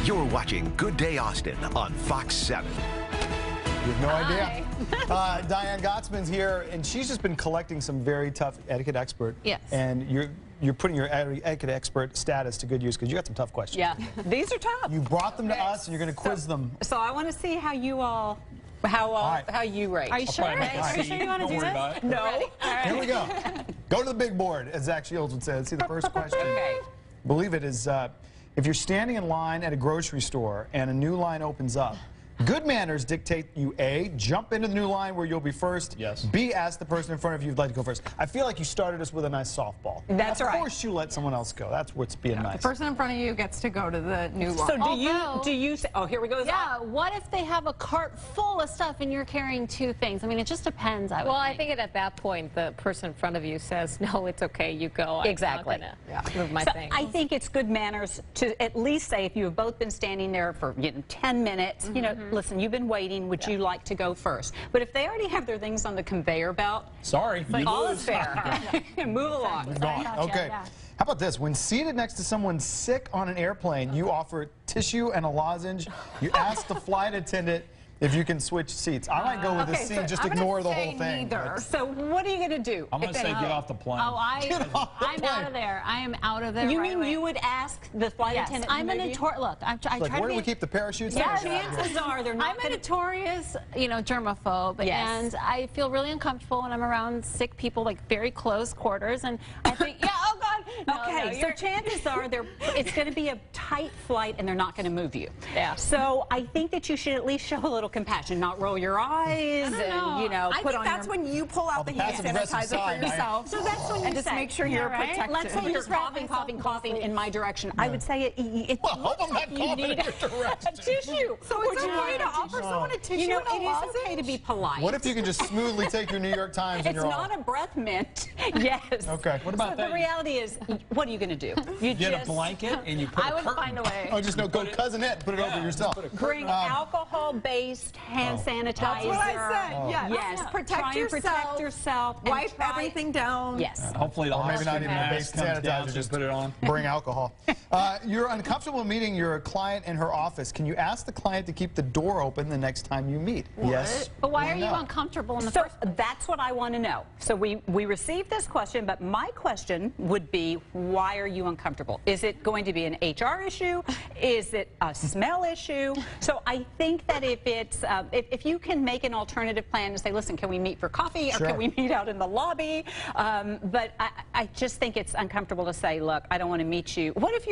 You're watching Good Day Austin on Fox 7. You have no idea. Diane Gottsman's here, and she's just been collecting some very tough etiquette expert. Yes. And you're putting your etiquette expert status to good use because you got some tough questions. Yeah, these are tough. You brought them to us, and you're going to quiz them. So I want to see how you all, how you rate. Are you sure? Are you sure you want to do this? No. All right. Here we go. Go to the big board, as Zach Shields would say. Let's see the first question. Okay. I believe it is, if you're standing in line at a grocery store and a new line opens up, good manners dictate you A, jump into the new line where you'll be first. Yes. B, ask the person in front of you if you'd like to go first. I feel like you started us with a nice softball. That's right. Of course you let someone else go. That's what's being nice. The person in front of you gets to go to the new line. So do you say, oh, here we go. Yeah, what if they have a cart full of stuff and you're carrying two things? I mean, it just depends, I would I think at that point, the person in front of you says, no, it's okay, you go. Exactly. I'm not gonna move my thing. I think it's good manners to at least say, if you have both been standing there for 10 minutes, you know, listen, you've been waiting, would you like to go first? But if they already have their things on the conveyor belt, Sorry, you all lose. is fair. Move along. Move on. Okay. yeah. How about this? When seated next to someone sick on an airplane, you offer tissue and a lozenge. You ask the flight attendant if you can switch seats. I might go with this scene, just ignore the whole thing. So what are you going to do? I'm going to say get off the plane. Oh, I'm out of there. I am out of there. You right mean away. you would ask the flight Yes, attendant? I'm a to move you? notorious. Look, I try Like, to where do be. we keep the parachutes? Yeah, Chances are they're not I'm a going to. notorious, germaphobe, Yes. and I feel really uncomfortable when I'm around sick people, like very close quarters, and I think, yeah, oh God. No, Okay, so chances are it's going to be a tight flight and they're not going to move you. Yeah. So I think that you should at least show a little compassion, not roll your eyes and, I put think on that's your... when you pull out the hand passive-aggressive sanitizer side, for yourself. So that's when you and just say, make sure you're right? protected. Let's say you're just wrap coughing, myself coughing, in coughing sleep. in my direction. I would say it Well, hope I'm not you coughing need in your direction. a tissue. So it's okay to offer someone a tissue You know, and a it is okay to lozenge? be polite. What if you can just smoothly take your New York Times and It's you're not off? a breath mint. Yes. Okay. What about So that? the reality is, what are you going to do? You Get just a blanket and you put I a would curtain. find a way. Oh, just no, go cousinette and put it over yourself. bring alcohol-based hand sanitizer. That's what I said. Yes. Yes. Protect Try and protect yourself. and Wipe try- everything down. Yes. Hopefully the Or maybe not oxygen even a mask base comes down, sanitizer, so just put it on. bring alcohol. You're uncomfortable meeting your client in her office. Can you ask the client to keep the door open the next time you meet? Yes. But why or are you no? uncomfortable in the So first place? that's what I want to know. So we received this question, but my question would be, why are you uncomfortable? Is it going to be an HR issue? Is it a smell issue? So I think that if it's if you can make an alternative plan and say, listen, can we meet for coffee or Sure. can we meet out in the lobby? But I just think it's uncomfortable to say, look, I don't want to meet you. What if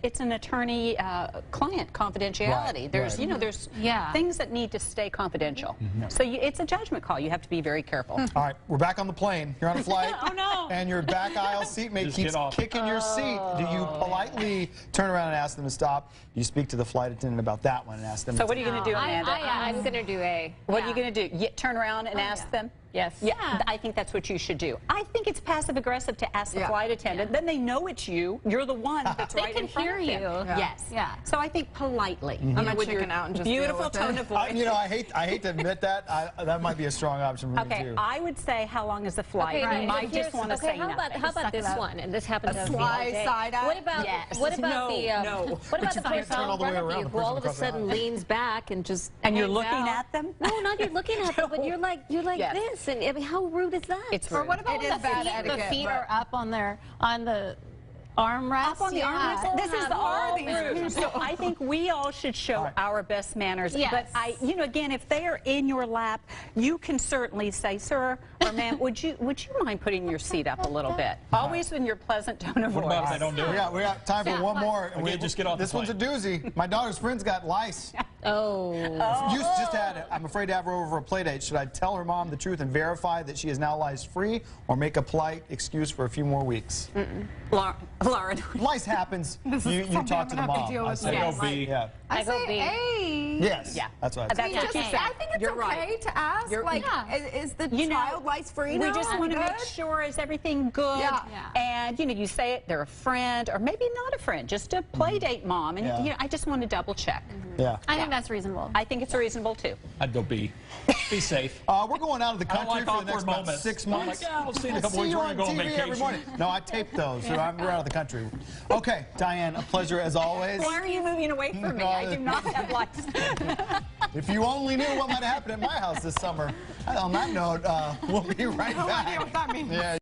it's an attorney-client confidentiality? Right, There's right. there's Yeah. things that need to stay confidential. So it's a judgment call. You have to be very careful. All right, we're back on the plane. You're on a flight. Oh, no. And your back aisle seatmate Just keeps get off. kicking your seat. Do you politely turn around and ask them to stop? You speak to the flight attendant about that one and ask them So to what are you going to do, Amanda? I'm going to do A. What are you going to do? Turn around and ask them? Yes. Yeah, I think that's what you should do. I think it's passive-aggressive to ask the Yeah. flight attendant. Then they know it's you. You're the one that's They right can in front hear of them. you. Yes. Yeah. So I think politely. I'm gonna with your chicken out and just deal beautiful with tone it. of voice. I hate to admit that. That might be a strong option for me Okay, too. I would say, how long is the flight? Okay, You might just want to say how nothing. about this one? And this happens to me all sly day. side eye? What about Yes. what about No, the no. what about the you can't person turn all in the way front of around, you the who all of a person across the sudden aisle. leans back and just And you're hangs looking out? at them? No, not you're looking at them, but you're like Yes. this, and I mean, how rude is that? It's Or rude. what about It when is bad the etiquette, feet but- are up on the armrest? Up on the Yeah. armrest. This is all rude. rude. So I think we all should show our best manners. Yes. But again, if they are in your lap, you can certainly say, sir or ma'am, would you mind putting your seat up a little bit? Always in your pleasant tone of What voice. about if they don't do it? We got time for one more. Okay, just get off the This one's a doozy. My daughter's friend's got lice. Oh. Just had it. I'm afraid to have her over for a play date. Should I tell her mom the truth and verify that she is now lice-free, or make a polite excuse for a few more weeks? Lauren. Lice happens. You talk to the mom. I say go B. Yeah. I go say B. A. Yes. Yeah. That's what I That's said. what you said. I think it's You're okay right. to ask, You're- like, Yeah. is the You know, child lice-free We now? just want to Good? make sure, is everything good? Yeah. And, you say it, they're a friend, or maybe not a friend, just a play date mom. And, Yeah. I just want to double check. Yeah. I think that's reasonable. I think it's reasonable, too. I'd go B. Be safe. We're going out of the I don't country like for the next awkward about moments. 6 I'm months. like, yeah, I'll see you in a couple See weeks. you We're on going to go on TV every vacation. morning. No, I tape those, so we're out of the the country. Okay, Diane, a pleasure as always. Why are you moving away from me? I do not have lights. If you only knew what might happen at my house this summer. On that note, we'll be right back. No idea what that means. Yeah.